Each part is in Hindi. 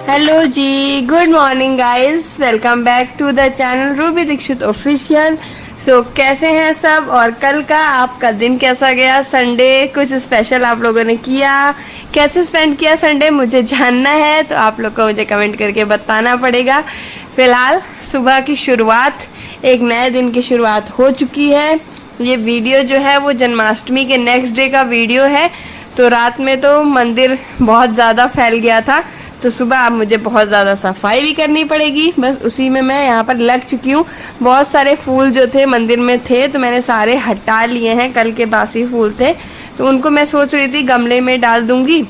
Hello ji, good morning guys, welcome back to the channel Ruby Dikshit official. So कैसे हैं सब और कल का आपका दिन कैसा गया? संडे कुछ स्पेशल आप लोगों ने किया? कैसे स्पेंड किया संडे मुझे जानना है, तो आप लोग को मुझे कमेंट करके बताना पड़ेगा। फिलहाल सुबह की शुरुआत, एक नए दिन की शुरुआत हो चुकी है। ये वीडियो जो है वो जन्माष्टमी के नेक्स्ट डे का वीडियो है। तो रात में तो मंदिर बहुत ज़्यादा फैल गया था, तो सुबह अब मुझे बहुत ज़्यादा सफाई भी करनी पड़ेगी। बस उसी में मैं यहाँ पर लग चुकी हूँ। बहुत सारे फूल जो थे मंदिर में थे, तो मैंने सारे हटा लिए हैं। कल के बासी फूल थे, तो उनको मैं सोच रही थी गमले में डाल दूंगी।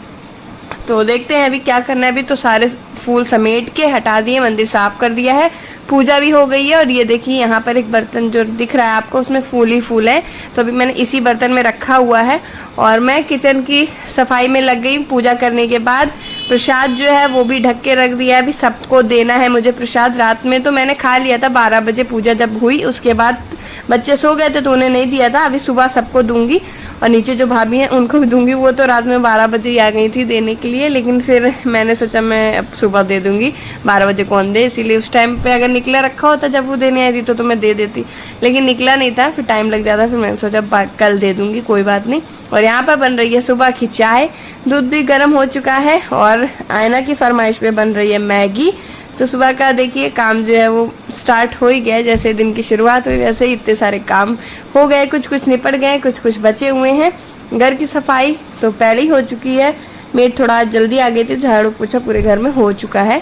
तो देखते हैं अभी क्या करना है। अभी तो सारे फूल समेट के हटा दिए, मंदिर साफ कर दिया है, पूजा भी हो गई है। और ये देखिए यहाँ पर एक बर्तन जो दिख रहा है आपको, उसमें फूल ही फूल है। तो अभी मैंने इसी बर्तन में रखा हुआ है और मैं किचन की सफाई में लग गई। पूजा करने के बाद प्रसाद जो है वो भी ढक के रख दिया है। अभी सबको देना है मुझे प्रसाद। रात में तो मैंने खा लिया था 12 बजे पूजा जब हुई, उसके बाद बच्चे सो गए थे तो उन्हें नहीं दिया था। अभी सुबह सबको दूंगी और नीचे जो भाभी हैं उनको भी दूंगी। वो तो रात में 12 बजे ही आ गई थी देने के लिए, लेकिन फिर मैंने सोचा मैं अब सुबह दे दूंगी, 12 बजे कौन दे। इसीलिए उस टाइम पे अगर निकला रखा होता जब वो देने आई थी तो मैं दे देती, लेकिन निकला नहीं था, फिर टाइम लग जाता। फिर मैंने सोचा कल दे दूंगी, कोई बात नहीं। और यहाँ पर बन रही है सुबह की चाय, दूध भी गर्म हो चुका है और आयना की फरमाइश पे बन रही है मैगी। तो सुबह का देखिए काम जो है वो स्टार्ट हो ही गया। जैसे दिन की शुरुआत हुई वैसे ही इतने सारे काम हो गए, कुछ कुछ निपट गए, कुछ कुछ बचे हुए हैं। घर की सफाई तो पहले ही हो चुकी है, मेड थोड़ा जल्दी आ गई थी, झाड़ू पोछा पूरे घर में हो चुका है।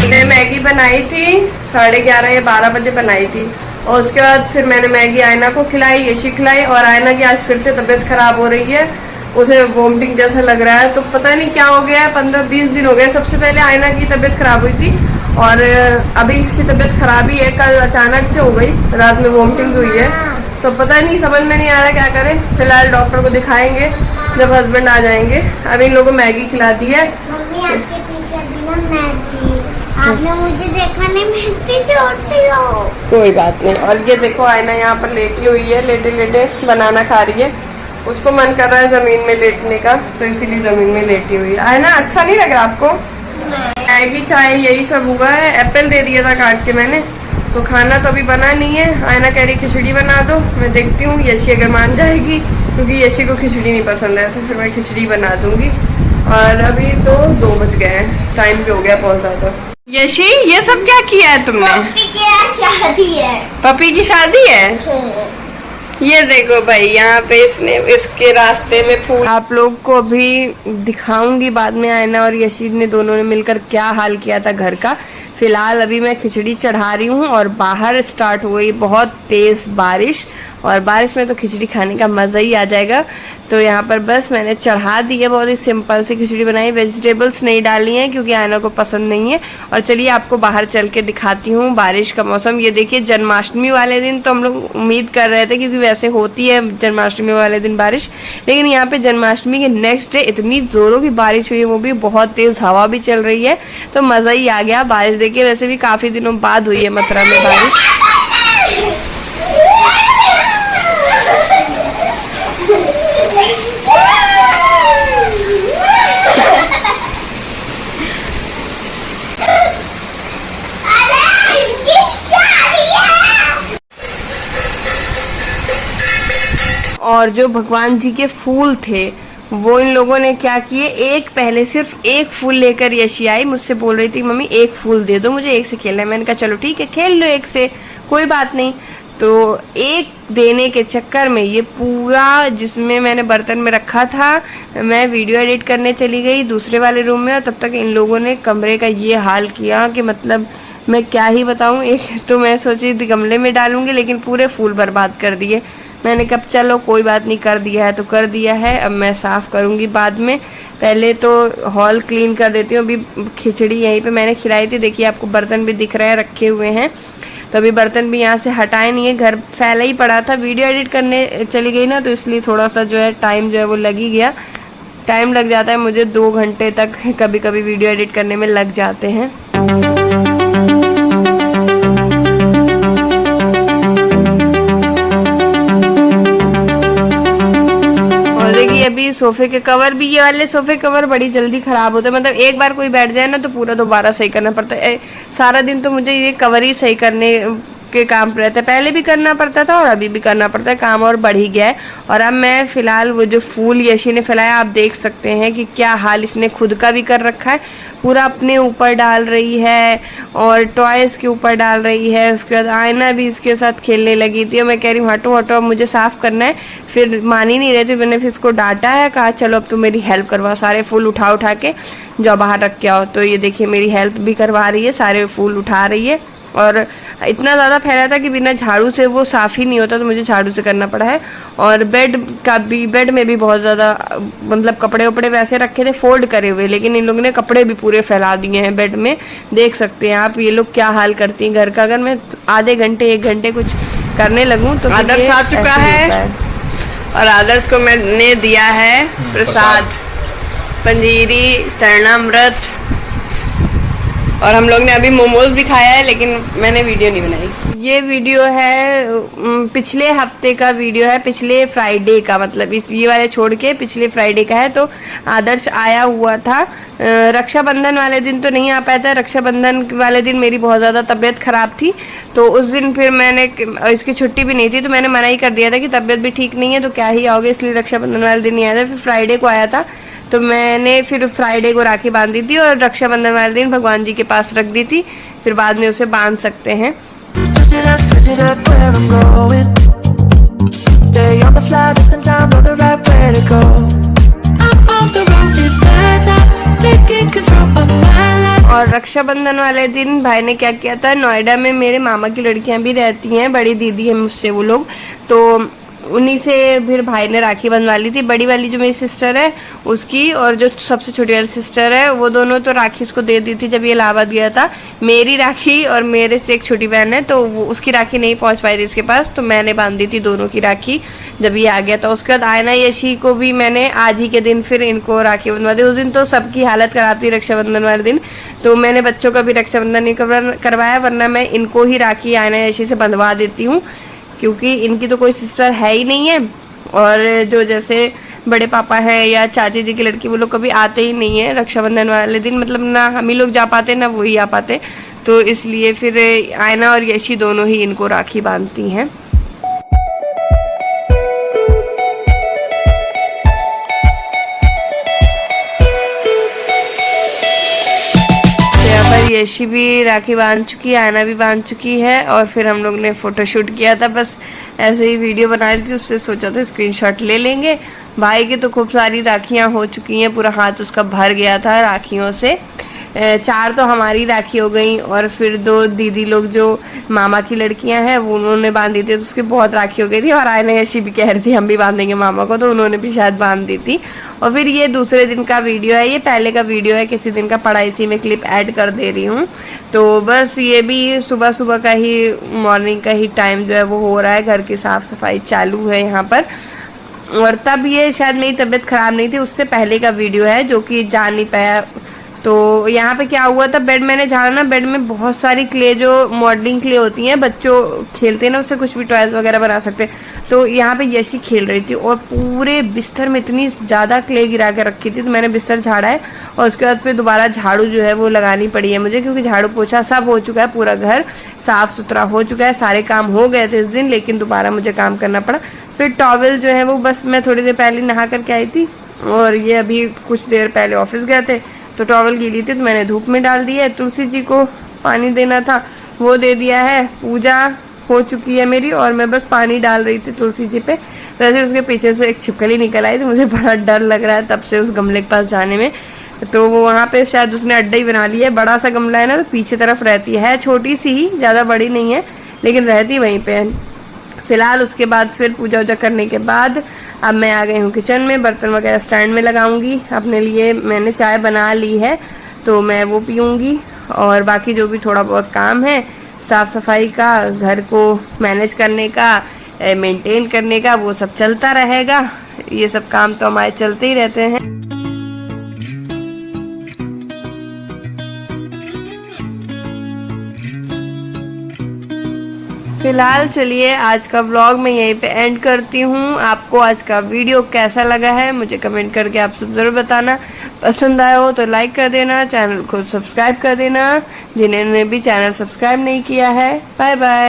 मैंने मैगी बनाई थी 11:30 या 12 बजे बनाई थी, और उसके बाद फिर मैंने मैगी आयना को खिलाई, यशी खिलाई। और आयना की आज फिर से तबीयत खराब हो रही है, उसे वोमिटिंग जैसा लग रहा है। तो पता नहीं क्या हो गया है, 15-20 दिन हो गए। सबसे पहले आयना की तबीयत खराब हुई थी और अभी इसकी तबीयत खराब ही है। कल अचानक से हो गई, रात में वोमिटिंग हुई है। तो पता नहीं, समझ में नहीं आ रहा क्या करें। फिलहाल डॉक्टर को दिखाएंगे जब हस्बैंड आ जाएंगे। अभी इन लोगों को मैगी खिला दी है। आपने मुझे देखा नहीं, मैं छोटी हूँ। कोई बात नहीं। और ये देखो आयना यहाँ पर लेटी हुई है, लेटे लेटे बनाना खा रही है। उसको मन कर रहा है जमीन में लेटने का, तो इसीलिए जमीन में लेटी हुई है। आयना अच्छा नहीं लग रहा आपको? मैगी चाय यही सब हुआ है। एप्पल दे दिया था काट के मैंने, तो खाना तो अभी बना नहीं है। आयना कह रही खिचड़ी बना दो, मैं देखती हूँ यशी अगर मान जाएगी, क्योंकि यशी को खिचड़ी नहीं पसंद है, तो फिर मैं खिचड़ी बना दूंगी। और अभी तो 2 बज गए हैं, टाइम पे हो गया बहुत ज्यादा। यशी ये सब क्या किया है तुमने? पप्पी की शादी है। पपी की शादी है? ये देखो भाई, यहाँ पे इसने इसके रास्ते में फूल। आप लोग को अभी दिखाऊंगी बाद में आयना और यशीद ने दोनों ने मिलकर क्या हाल किया था घर का। फिलहाल अभी मैं खिचड़ी चढ़ा रही हूँ और बाहर स्टार्ट हो गई बहुत तेज बारिश, और बारिश में तो खिचड़ी खाने का मजा ही आ जाएगा। तो यहाँ पर बस मैंने चढ़ा दी है, बहुत ही सिंपल सी खिचड़ी बनाई, वेजिटेबल्स नहीं डाली हैं क्योंकि आयना को पसंद नहीं है। और चलिए आपको बाहर चल के दिखाती हूँ बारिश का मौसम। ये देखिए, जन्माष्टमी वाले दिन तो हम लोग उम्मीद कर रहे थे, क्योंकि वैसे होती है जन्माष्टमी वाले दिन बारिश, लेकिन यहाँ पे जन्माष्टमी के नेक्स्ट डे इतनी जोरों की बारिश हुई, वो भी बहुत तेज हवा भी चल रही है, तो मजा ही आ गया बारिश देखिए। वैसे भी काफी दिनों बाद हुई है मथुरा में बारिश। और जो भगवान जी के फूल थे वो इन लोगों ने क्या किए, एक पहले सिर्फ एक फूल लेकर यशी आई, मुझसे बोल रही थी मम्मी एक फूल दे दो, मुझे एक से खेलना है। मैंने कहा चलो ठीक है खेल लो एक से, कोई बात नहीं। तो एक देने के चक्कर में ये पूरा, जिसमें मैंने बर्तन में रखा था, मैं वीडियो एडिट करने चली गई दूसरे वाले रूम में, और तब तक इन लोगों ने कमरे का ये हाल किया कि मतलब मैं क्या ही बताऊं। एक तो मैं सोची थी गमले में डालूंगी, लेकिन पूरे फूल बर्बाद कर दिए। मैंने कहा चलो कोई बात नहीं, कर दिया है तो कर दिया है, अब मैं साफ करूंगी बाद में। पहले तो हॉल क्लीन कर देती हूँ। अभी खिचड़ी यहीं पे मैंने खिलाई थी, देखिए आपको बर्तन भी दिख रहे हैं रखे हुए हैं, तो अभी बर्तन भी यहाँ से हटाए नहीं है, घर फैला ही पड़ा था। वीडियो एडिट करने चली गई ना, तो इसलिए थोड़ा सा जो है टाइम जो है वो लग ही गया। टाइम लग जाता है मुझे, 2 घंटे तक कभी कभी वीडियो एडिट करने में लग जाते हैं। सोफे के कवर भी, ये वाले सोफे कवर बड़ी जल्दी खराब होते हैं, मतलब एक बार कोई बैठ जाए ना तो पूरा दोबारा सही करना पड़ता है। सारा दिन तो मुझे ये कवर ही सही करने के काम रहता है, पहले भी करना पड़ता था और अभी भी करना पड़ता है, काम और बढ़ ही गया है। और अब मैं फिलहाल वो जो फूल यशी ने फैलाया आप देख सकते हैं कि क्या हाल इसने खुद का भी कर रखा है, पूरा अपने ऊपर डाल रही है और टॉयज के ऊपर डाल रही है। उसके बाद आईना भी इसके साथ खेलने लगी थी और मैं कह रही हूँ हटो हटो अब मुझे साफ करना है, फिर मान ही नहीं रही थी। मैंने फिर इसको डांटा है, कहा चलो अब तुम मेरी हेल्प करवाओ, सारे फूल उठा उठा के जो बाहर रख के आओ। तो ये देखिए मेरी हेल्प भी करवा रही है, सारे फूल उठा रही है। और इतना ज़्यादा फैला था कि बिना झाड़ू से वो साफ़ ही नहीं होता, तो मुझे झाड़ू से करना पड़ा है। और बेड में भी बहुत ज़्यादा मतलब कपड़े वपड़े वैसे रखे थे फोल्ड करे हुए, लेकिन इन लोगों ने कपड़े भी पूरे फैला दिए हैं बेड में। देख सकते हैं आप ये लोग क्या हाल करती हैं घर का। अगर मैं आधे घंटे 1 घंटे कुछ करने लगूँ तो आदर्श आ चुका है और आदर्श को मैंने दिया है प्रसाद, पंजीरी, चरणामृत, और हम लोग ने अभी मोमोज भी खाया है, लेकिन मैंने वीडियो नहीं बनाई। ये वीडियो है पिछले हफ्ते का वीडियो है, पिछले फ्राइडे का, मतलब इस ये वाले छोड़ के पिछले फ्राइडे का है। तो आदर्श आया हुआ था, रक्षाबंधन वाले दिन तो नहीं आ पाया था। रक्षाबंधन वाले दिन मेरी बहुत ज़्यादा तबीयत ख़राब थी, तो उस दिन फिर मैंने, इसकी छुट्टी भी नहीं थी, तो मैंने मना ही कर दिया था कि तबीयत भी ठीक नहीं है तो क्या ही आओगे, इसलिए रक्षाबंधन वाले दिन नहीं आया था। फिर फ्राइडे को आया था, तो मैंने फिर फ्राइडे को राखी बांध दी थी और रक्षाबंधन वाले दिन भगवान जी के पास रख दी थी, फिर बाद में उसे बांध सकते हैं। और रक्षाबंधन वाले दिन भाई ने क्या किया था, नोएडा में मेरे मामा की लड़कियां भी रहती हैं, बड़ी दीदी है मुझसे वो लोग, तो उन्हीं से फिर भाई ने राखी बंधवा ली थी। बड़ी वाली जो मेरी सिस्टर है उसकी, और जो सबसे छोटी वाली सिस्टर है, वो दोनों तो राखी उसको दे दी थी जब ये इलाहाबाद गया था। मेरी राखी और मेरे से एक छोटी बहन है, तो वो उसकी राखी नहीं पहुंच पाई थी इसके पास, तो मैंने बांध दी थी दोनों की राखी जब ये आ गया था। उसके बाद आयना यशी को भी मैंने आज ही के दिन फिर इनको राखी बंधवा दी। उस दिन तो सबकी हालत खराब थी रक्षाबंधन वाले दिन, तो मैंने बच्चों का भी रक्षाबंधन नहीं करवाया, वरना मैं इनको ही राखी आयना यशी से बंधवा देती हूँ, क्योंकि इनकी तो कोई सिस्टर है ही नहीं है। और जो जैसे बड़े पापा हैं या चाची जी की लड़की, वो लोग कभी आते ही नहीं है रक्षाबंधन वाले दिन, मतलब ना हम ही लोग जा पाते ना वो ही आ पाते, तो इसलिए फिर आयना और यशी दोनों ही इनको राखी बांधती हैं। यशी भी राखी बांध चुकी है, आयना भी बांध चुकी है, और फिर हम लोग ने फोटोशूट किया था, बस ऐसे ही वीडियो बना ली थी, उससे सोचा था स्क्रीनशॉट ले लेंगे। भाई की तो खूब सारी राखियां हो चुकी हैं, पूरा हाथ उसका भर गया था राखियों से। 4 तो हमारी राखी हो गई, और फिर 2 दीदी लोग जो मामा की लड़कियां हैं वो उन्होंने बांधी थी, तो उसकी बहुत राखी हो गई थी। और आयना यशी भी कह रही थी हम भी बांधेंगे मामा को, तो उन्होंने भी शायद बांध दी थी। और फिर ये दूसरे दिन का वीडियो है, ये पहले का वीडियो है, किसी दिन का पड़ा, इसी में क्लिप ऐड कर दे रही हूँ। तो बस ये भी सुबह सुबह का ही, मॉर्निंग का ही टाइम जो है वो हो रहा है, घर की साफ सफाई चालू है यहाँ पर। और तब ये शायद मेरी तबीयत खराब नहीं थी, उससे पहले का वीडियो है जो कि जा नहीं पाया। तो यहाँ पे क्या हुआ था, बेड मैंने झाड़ा ना, बेड में बहुत सारी क्ले, जो मॉडलिंग क्ले होती हैं, बच्चों खेलते हैं ना, उससे कुछ भी टॉयज वगैरह बना सकते हैं। तो यहाँ पे यशी खेल रही थी और पूरे बिस्तर में इतनी ज़्यादा क्ले गिरा के रखी थी, तो मैंने बिस्तर झाड़ा है और उसके बाद फिर दोबारा झाड़ू जो है वो लगानी पड़ी है मुझे, क्योंकि झाड़ू पोछा सब हो चुका है, पूरा घर साफ़ सुथरा हो चुका है, सारे काम हो गए थे इस दिन, लेकिन दोबारा मुझे काम करना पड़ा। फिर टॉवल जो है वो बस मैं थोड़ी देर पहले नहा करके आई थी, और ये अभी कुछ देर पहले ऑफिस गए थे, तो टॉवल गीली थी तो मैंने धूप में डाल दिया है। तुलसी जी को पानी देना था वो दे दिया है, पूजा हो चुकी है मेरी, और मैं बस पानी डाल रही थी तुलसी जी पे। वैसे उसके पीछे से एक छिपकली निकल आई, तो मुझे बड़ा डर लग रहा है तब से उस गमले के पास जाने में। तो वो वहाँ पे शायद उसने अड्डा ही बना लिया है, बड़ा सा गमला है ना, तो पीछे तरफ रहती है, छोटी सी ही, ज़्यादा बड़ी नहीं है, लेकिन रहती वहीं पे है फिलहाल। उसके बाद फिर पूजा वूजा करने के बाद अब मैं आ गई हूँ किचन में, बर्तन वगैरह स्टैंड में लगाऊंगी। अपने लिए मैंने चाय बना ली है, तो मैं वो पीऊँगी, और बाकी जो भी थोड़ा बहुत काम है साफ़ सफाई का, घर को मैनेज करने का, मेंटेन करने का, वो सब चलता रहेगा। ये सब काम तो हमारे चलते ही रहते हैं। फिलहाल चलिए आज का व्लॉग मैं यहीं पे एंड करती हूँ। आपको आज का वीडियो कैसा लगा है मुझे कमेंट करके आप सब जरूर बताना। पसंद आया हो तो लाइक कर देना, चैनल को सब्सक्राइब कर देना जिन्होंने भी चैनल सब्सक्राइब नहीं किया है। Bye bye.